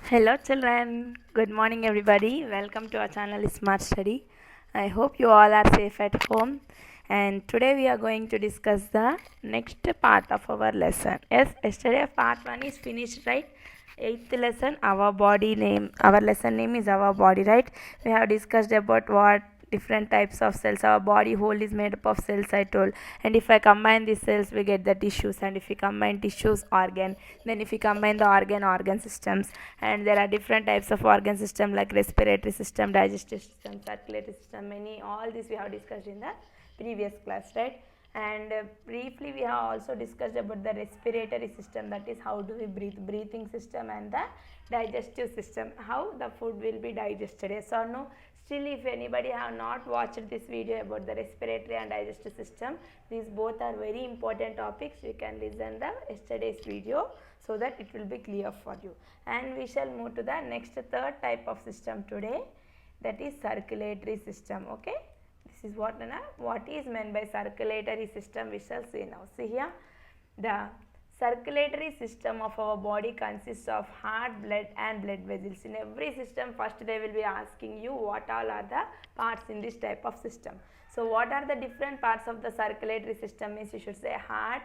Hello children, good morning everybody. Welcome to our channel Smart Study. I hope you all are safe at home, and today we are going to discuss the next part of our lesson. Yes, yesterday part 1 is finished, right? Eighth lesson, our lesson name is our body, right? We have discussed about what different types of cells. Our body whole is made up of cells, I told, and if I combine these cells we get the tissues, and if we combine tissues, organ, then if we combine the organ systems. And there are different types of organ system like respiratory system, digestive system, circulatory system, many, all this we have discussed in the previous class, right? And briefly we have also discussed about the respiratory system, that is how do we breathe, breathing system, and the digestive system, how the food will be digested. Yes or no? Still, if anybody have not watched this video about the respiratory and digestive system, these both are very important topics. You can listen the yesterday's video so that it will be clear for you. And we shall move to the next third type of system today, that is circulatory system. Okay, this is what is meant by circulatory system, we shall see now. See here, the circulatory system of our body consists of heart, blood and blood vessels. In every system, first they will be asking you what all are the parts in this type of system. So what are the different parts of the circulatory system means you should say heart,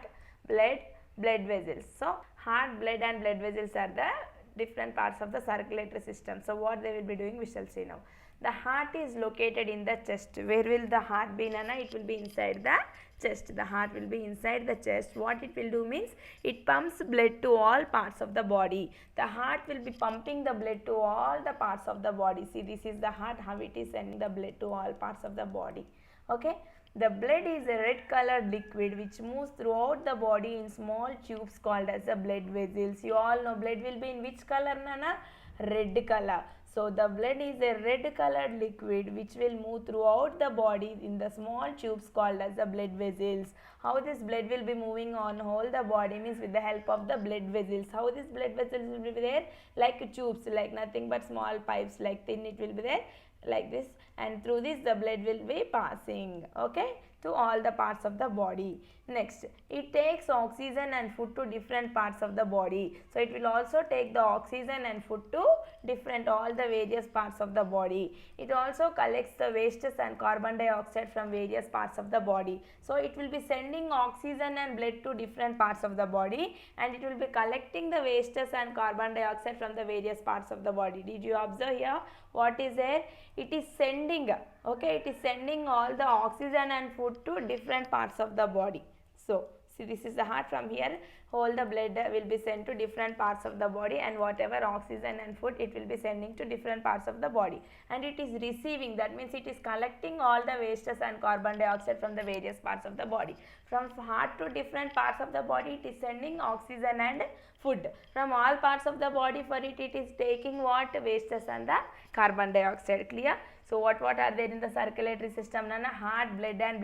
blood vessels. So heart, blood and blood vessels are the different parts of the circulatory system. So what they will be doing, we shall see now. The heart is located in the chest. Where will the heart be, Nana? It will be inside the chest. The heart will be inside the chest. What it will do means it pumps blood to all parts of the body. The heart will be pumping the blood to all the parts of the body. See, this is the heart, how it is sending the blood to all parts of the body. Okay. The blood is a red colored liquid which moves throughout the body in small tubes called as the blood vessels. You all know blood will be in which color, Nana? Red color. So the blood is a red colored liquid which will move throughout the body in the small tubes called as the blood vessels. How this blood will be moving on whole the body means with the help of the blood vessels. How this blood vessels will be there? Like tubes, like nothing but small pipes, like thin it will be there like this, and through this the blood will be passing, okay, to all the parts of the body. Next, it takes oxygen and food to different parts of the body. So it will also take the oxygen and food to different all the various parts of the body. It also collects the wastes and carbon dioxide from various parts of the body. So it will be sending oxygen and blood to different parts of the body, and it will be collecting the wastes and carbon dioxide from the various parts of the body. Did you observe here what is there? It is sending, okay, it is sending all the oxygen and food to different parts of the body. So see, this is the heart. From here all the blood will be sent to different parts of the body, and whatever oxygen and food it will be sending to different parts of the body, and it is receiving, that means it is collecting all the wastes and carbon dioxide from the various parts of the body. From heart to different parts of the body it is sending oxygen and food. From all parts of the body for it is taking what? Wastes and the carbon dioxide. Clear? So what are there in the circulatory system, Nana? Heart, blood and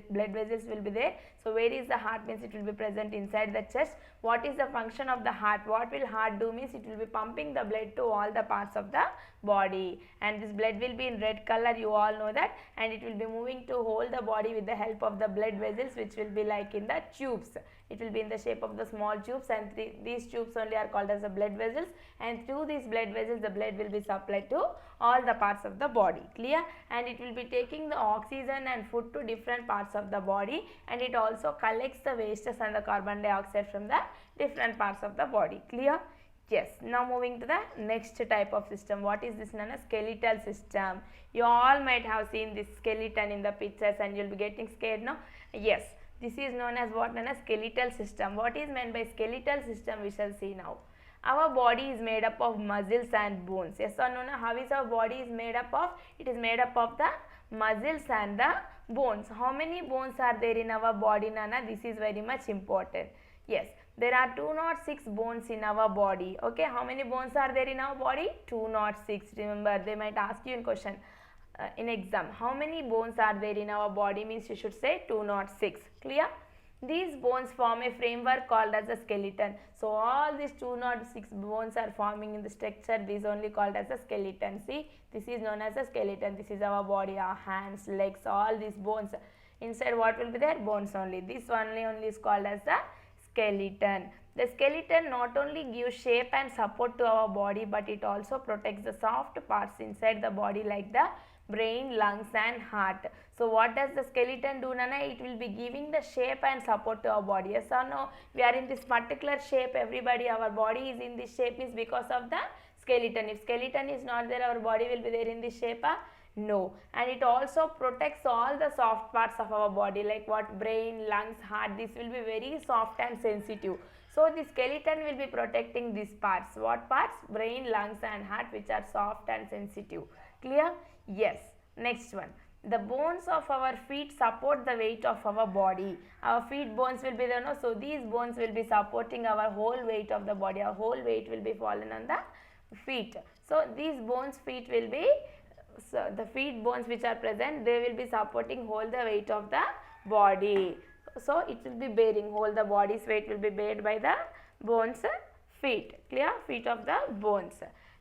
blood vessels will be there. So where is the heart means it will be present inside the chest. What is the function of the heart? What will heart do means it will be pumping the blood to all the parts of the body, and this blood will be in red color, you all know that, and it will be moving to whole the body with the help of the blood vessels which will be like in the tubes. It will be in the shape of the small tubes, and these tubes only are called as the blood vessels, and through these blood vessels the blood will be supplied to all the parts of the body. Clear? And it will be taking the oxygen and food to different parts of the body, and it also collects the wastes and the carbon dioxide from the different parts of the body. Clear? Yes. Now moving to the next type of system. What is this, Nana? Skeletal system. You all might have seen this skeleton in the pictures and you will be getting scared now. Yes. This is known as what, Nana? Skeletal system. What is meant by skeletal system we shall see now. Our body is made up of muscles and bones. Yes or no? How is our body is made up of? It is made up of the muscles and the bones. How many bones are there in our body, Nana? This is very much important. Yes, there are 206 bones in our body. Okay, how many bones are there in our body? 206. Remember, they might ask you in question in exam, how many bones are there in our body means you should say 206. Clear? These bones form a framework called as a skeleton. So all these 206 bones are forming in the structure. This is only called as a skeleton. See, this is known as a skeleton. This is our body, our hands, legs, all these bones. Inside what will be there? Bones only. This only is called as the skeleton. The skeleton not only gives shape and support to our body, but it also protects the soft parts inside the body like the brain, lungs and heart. So what does the skeleton do, Nana? It will be giving the shape and support to our body. Yes or no? We are in this particular shape, everybody, our body is in this shape is because of the skeleton. If skeleton is not there, our body will be there in this shape? No. And it also protects all the soft parts of our body like what? Brain, lungs, heart. This will be very soft and sensitive. So the skeleton will be protecting these parts. What parts? Brain, lungs and heart, which are soft and sensitive. Clear? Yes. Next one. The bones of our feet support the weight of our body. Our feet bones will be there, no? So these bones will be supporting our whole weight of the body. Our whole weight will be fallen on the feet. So these bones, feet will be, so the feet bones which are present, they will be supporting whole the weight of the body. So it will be bearing, whole the body's weight will be bared by the bones, feet. Clear? Feet of the bones.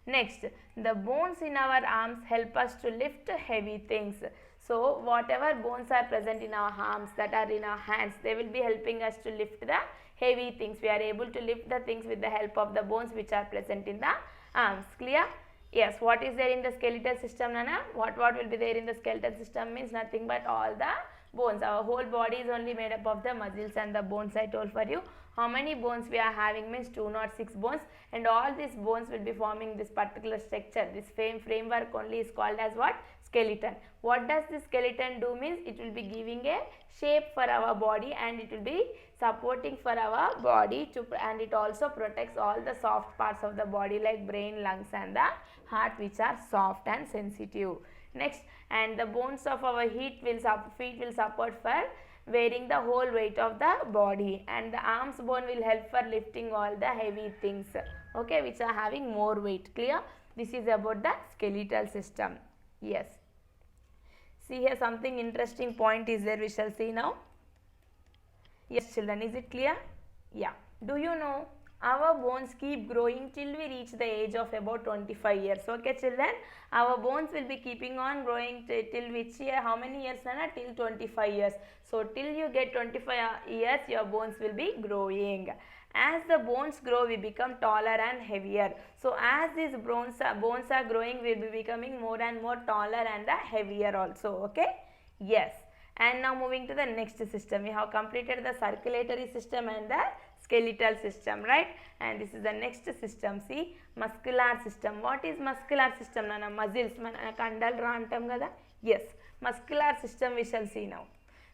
Next, the bones in our arms help us to lift heavy things. So whatever bones are present in our arms, that are in our hands, they will be helping us to lift the heavy things. We are able to lift the things with the help of the bones which are present in the arms. Clear? Yes. What is there in the skeletal system, Nana? What will be there in the skeletal system means nothing but all the bones. Our whole body is only made up of the muscles and the bones. I told for you how many bones we are having means 206 bones, and all these bones will be forming this particular structure. This framework only is called as what? Skeleton. What does the skeleton do means it will be giving a shape for our body and it will be supporting for our body to, and it also protects all the soft parts of the body like brain, lungs and the heart, which are soft and sensitive. Next, and the bones of our feet will support for bearing the whole weight of the body, and the arms bone will help for lifting all the heavy things, okay, which are having more weight. Clear? This is about the skeletal system. Yes. See here, something interesting point is there, we shall see now. Yes children, is it clear? Yeah. Do you know our bones keep growing till we reach the age of about 25 years. Okay children, our bones will be keeping on growing till which year? How many years, Nana? Till 25 years. So till you get 25 years, your bones will be growing. As the bones grow, we become taller and heavier. So as these bones are growing, we will be becoming more and more taller and heavier also. Okay? Yes. And now moving to the next system, we have completed the circulatory system and the skeletal system, right? And this is the next system. See, muscular system. What is muscular system, Nana? Muscles. Kandal ra antam kada? Yes. Muscular system we shall see now.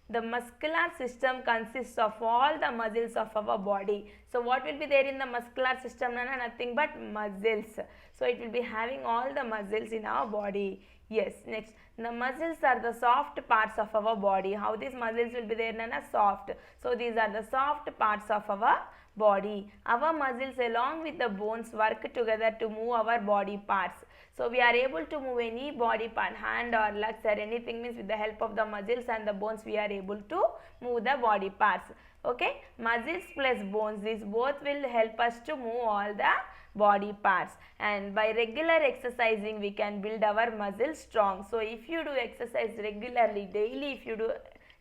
The muscular system consists of all the muscles of our body. So what will be there in the muscular system, Nana? Nothing but muscles. So it will be having all the muscles in our body. Yes. Next, the muscles are the soft parts of our body. How these muscles will be there, Nana? Soft. So these are the soft parts of our body. Our muscles along with the bones work together to move our body parts. So we are able to move any body part, hand or legs or anything, means with the help of the muscles and the bones we are able to move the body parts. Okay, muscles plus bones, these both will help us to move all the body parts, and by regular exercising we can build our muscles strong. So if you do exercise regularly, daily if you do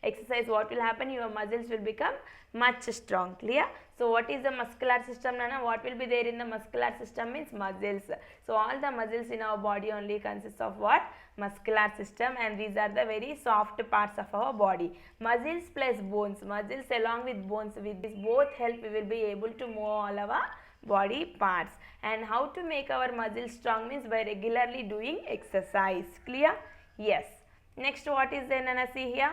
exercise, what will happen? Your muscles will become much strong. Clear? So what is the muscular system, Nana? What will be there in the muscular system means muscles. So all the muscles in our body only consists of what? Muscular system, and these are the very soft parts of our body. Muscles plus bones, muscles along with bones, with this both help we will be able to move all our body parts. And how to make our muscles strong means by regularly doing exercise. Clear? Yes. Next, what is there, Nana? See here.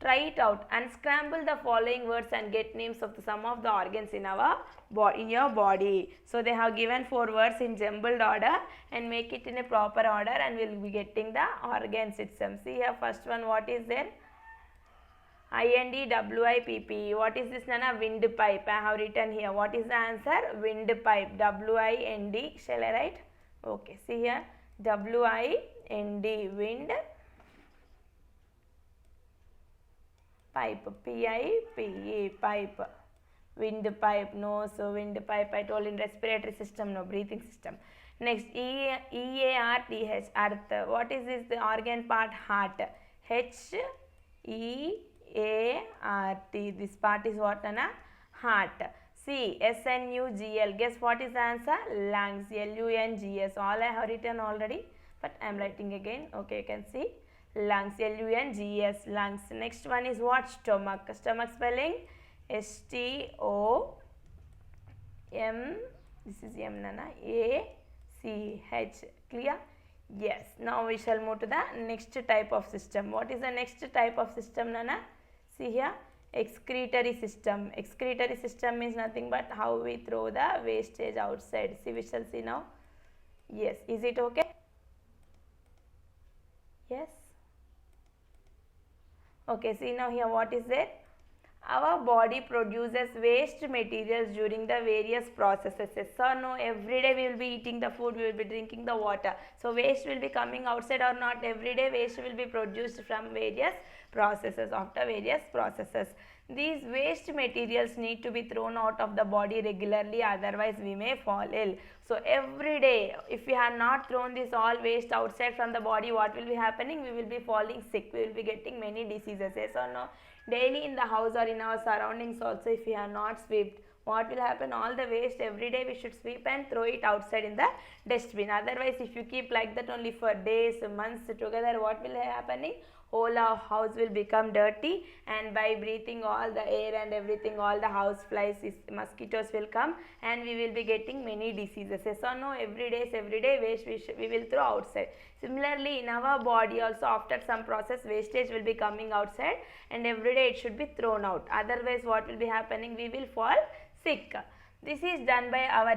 Try it out. Unscramble the following words and get names of some of the organs in your body. So they have given 4 words in jumbled order, and make it in a proper order, and we will be getting the organs itself. See here, first one, what is there? INDWIPP. What is this, Nana? Windpipe. I have written here. What is the answer? Windpipe. WIND. Shall I write? Okay. See here. WIND. Wind. Pipe. PIPE. Pipe. Windpipe. No. So windpipe. I told in respiratory system. No. Breathing system. Next. EARTH. Earth. What is this? The organ part? Heart. HEART. This part is what, Nana? Heart. S-N-U-G-L. Guess what is the answer? Lungs. L-U-N-G-S. All I have written already, but I am writing again. Okay, you can see lungs. L-U-N-G-S. Lungs. Next one is what? Stomach. Stomach spelling S-T-O-M. This is M, Nana. A-C-H. Clear? Yes. Now we shall move to the next type of system. What is the next type of system, Nana? See here. Excretory system. Excretory system means nothing but how we throw the wastage outside. See, we shall see now. Yes. Is it okay? Yes. Okay. See now here what is there? Our body produces waste materials during the various processes. Yes or no? Every day we will be eating the food, we will be drinking the water. So waste will be coming outside or not? Every day waste will be produced from various processes, after various processes. These waste materials need to be thrown out of the body regularly, otherwise we may fall ill. So every day, if we have not thrown this all waste outside from the body, what will be happening? We will be falling sick. We will be getting many diseases. Yes or no? Daily in the house or in our surroundings also, if we have not swept, what will happen? All the waste every day we should sweep and throw it outside in the dustbin. Otherwise, if you keep like that only for days, months together, what will be happening? Whole house will become dirty, and by breathing all the air and everything, all the house flies, mosquitoes will come, and we will be getting many diseases. Yes or no? Every day waste we will throw outside. Similarly, in our body also, after some process, wastage will be coming outside, and every day it should be thrown out. Otherwise, what will be happening? We will fall sick. This is done by our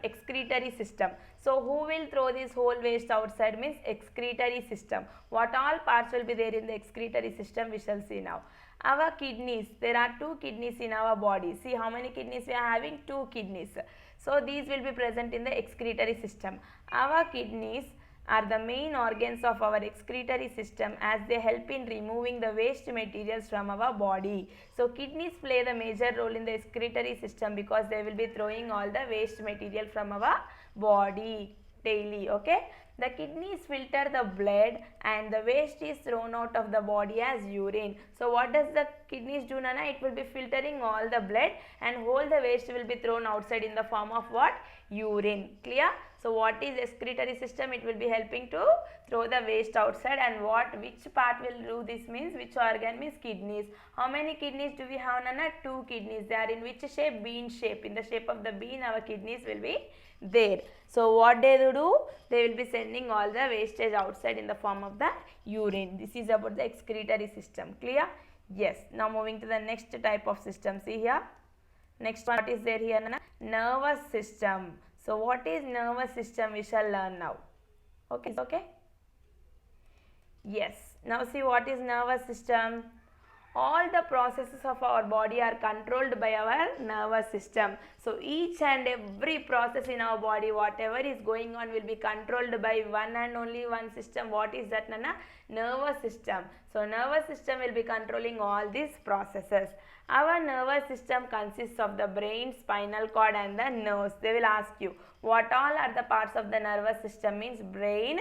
excretory system. So who will throw this whole waste outside? Means excretory system. What all parts will be there in the excretory system? We shall see now. Our kidneys, there are 2 kidneys in our body. See how many kidneys we are having? 2 kidneys. So these will be present in the excretory system. Our kidneys are the main organs of our excretory system, as they help in removing the waste materials from our body. So kidneys play the major role in the excretory system because they will be throwing all the waste material from our body daily. Okay. The kidneys filter the blood and the waste is thrown out of the body as urine. So what does the kidneys do, Nana? It will be filtering all the blood and whole the waste will be thrown outside in the form of what? Urine. Clear? So what is excretory system? It will be helping to throw the waste outside, and which part will do this means which organ means kidneys. How many kidneys do we have, Nana? 2 kidneys. They are in which shape? Bean shape. In the shape of the bean, our kidneys will be there. So what they do? They will be sending all the wastage outside in the form of the urine. This is about the excretory system. Clear? Yes. Now moving to the next type of system. See here. Next what is there here, Nana? Nervous system. So what is nervous system? We shall learn now. Okay. Okay. Yes. Now see what is nervous system. All the processes of our body are controlled by our nervous system. So each and every process in our body, whatever is going on, will be controlled by one and only one system. What is that, Nana? Nervous system. So nervous system will be controlling all these processes. Our nervous system consists of the brain, spinal cord and the nerves. They will ask you what all are the parts of the nervous system. Means brain,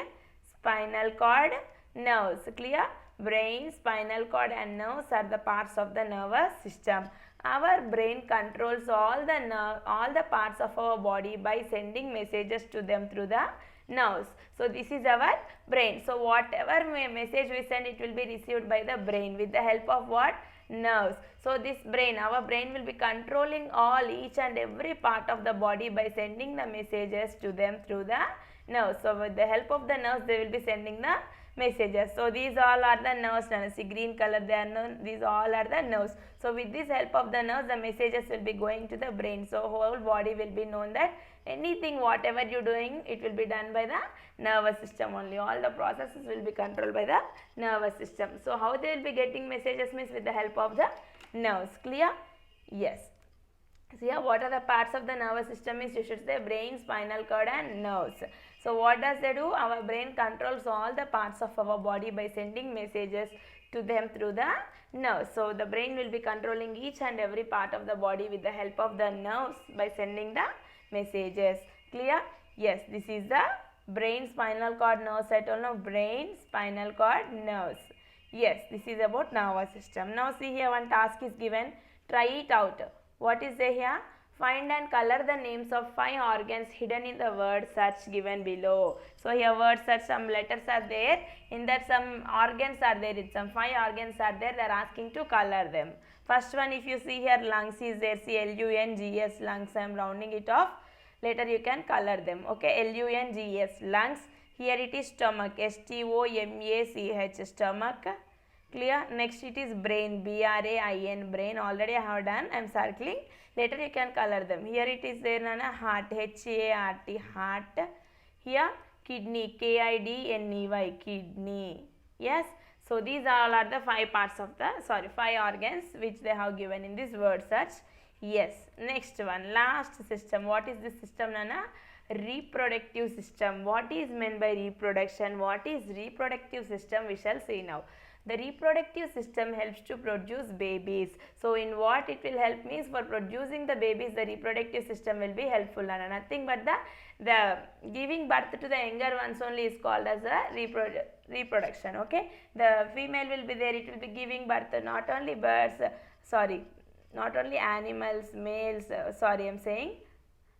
spinal cord, nerves. Clear? Brain, spinal cord and nerves are the parts of the nervous system. Our brain controls all the parts of our body by sending messages to them through the nerves. So this is our brain. So whatever message we send, it will be received by the brain with the help of what? Nerves. So this brain, our brain will be controlling each and every part of the body by sending the messages to them through the nerves. So with the help of the nerves, they will be sending the messages. So these all are the nerves. See green color, they are known. These all are the nerves. So with this help of the nerves, the messages will be going to the brain. So whole body will be known that anything, whatever you are doing, it will be done by the nervous system only. All the processes will be controlled by the nervous system. So how they will be getting messages means with the help of the nerves. Clear? Yes. So here what are the parts of the nervous system is, you should say brain, spinal cord and nerves. So what does they do? Our brain controls all the parts of our body by sending messages to them through the nerves. So the brain will be controlling each and every part of the body with the help of the nerves by sending the messages. Clear? Yes, this is the brain, spinal cord, nerves. I told you brain, spinal cord, nerves. Yes, this is about nervous system. Now see here one task is given. Try it out. What is there here? Find and color the names of 5 organs hidden in the word search given below. So here word search, some letters are there. In that some organs are there. It's some 5 organs are there. They are asking to color them. First one, if you see here, lungs is there. See LUNGS, lungs. I am rounding it off. Later you can color them. Okay, LUNGS, lungs. Here it is stomach. STOMACH, stomach. Clear? Next it is brain, BRAIN, brain. Already I have done. I am circling. Later you can color them. Here it is there, Nana, heart, HART, heart. Here kidney, KIDNEY, kidney. Yes. So these all are the 5 parts of the, 5 organs which they have given in this word search. Yes. Next one, last system. What is this system, Nana? Reproductive system. What is meant by reproduction? What is reproductive system? We shall see now. The reproductive system helps to produce babies. So in what it will help means, for producing the babies, the reproductive system will be helpful, and nothing but the giving birth to the younger ones only is called as a reproduction. Okay, the female will be there, it will be giving birth to not only birds, not only animals, males, I am saying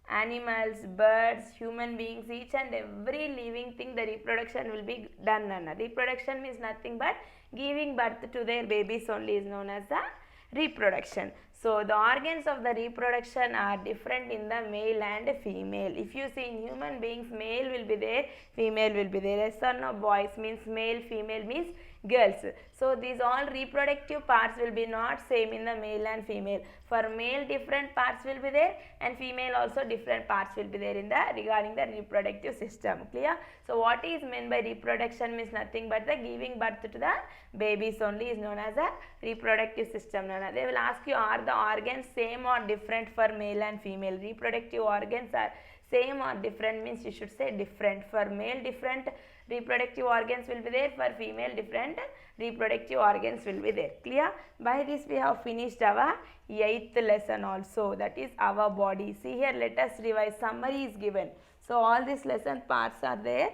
animals, birds, human beings, each and every living thing, the reproduction will be done. Reproduction means nothing but giving birth to their babies only is known as the reproduction. So the organs of the reproduction are different in the male and female. If you see in human beings, male will be there, female will be there. Yes or no? Boys means male, female means girls. So these all reproductive parts will be not same in the male and female. For male, different parts will be there, and female also different parts will be there in the regarding the reproductive system. Clear? So what is meant by reproduction means nothing but the giving birth to the babies only is known as a reproductive system. They will ask you, are the organs same or different for male and female? Reproductive organs are same or different means you should say different. For male, different reproductive organs will be there. For female, different reproductive organs will be there. Clear? By this we have finished our 8th lesson also, that is our body. See here, let us revise. Summary is given. So all these lesson parts are there.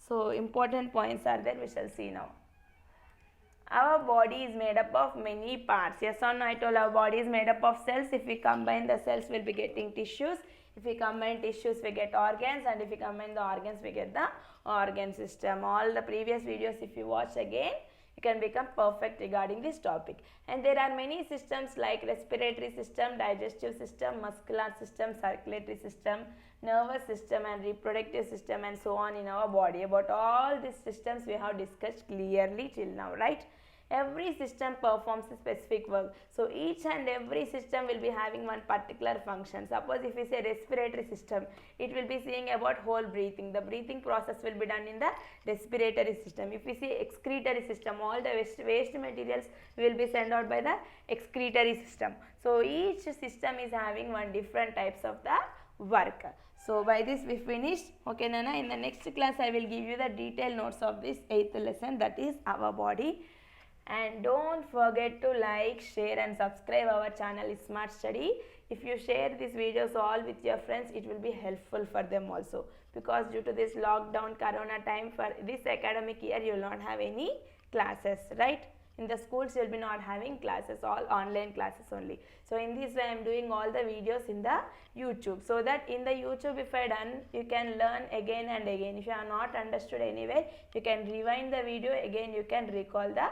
So important points are there. We shall see now. Our body is made up of many parts. Yes or no? I told our body is made up of cells. If we combine the cells, we'll be getting tissues. If we combine tissues, we get organs, and if we combine the organs, we get the organ system. All the previous videos, if you watch again, you can become perfect regarding this topic. And there are many systems like respiratory system, digestive system, muscular system, circulatory system, nervous system, and reproductive system, and so on in our body. About all these systems we have discussed clearly till now, right? Every system performs a specific work. So each and every system will be having one particular function. Suppose if we say respiratory system, it will be seeing about whole breathing. The breathing process will be done in the respiratory system. If we say excretory system, all the waste materials will be sent out by the excretory system. So each system is having one different types of the work. So by this we finished. Okay, Nana, in the next class I will give you the detailed notes of this 8th lesson, that is our body. And don't forget to like, share and subscribe our channel Smart Study. If you share these videos all with your friends, it will be helpful for them also. Because due to this lockdown corona time, for this academic year you will not have any classes, right? In the schools you will be not having classes, all online classes only. So in this way I am doing all the videos in the YouTube, so that in the YouTube if I done, you can learn again and again. If you are not understood anywhere, you can rewind the video again, you can recall the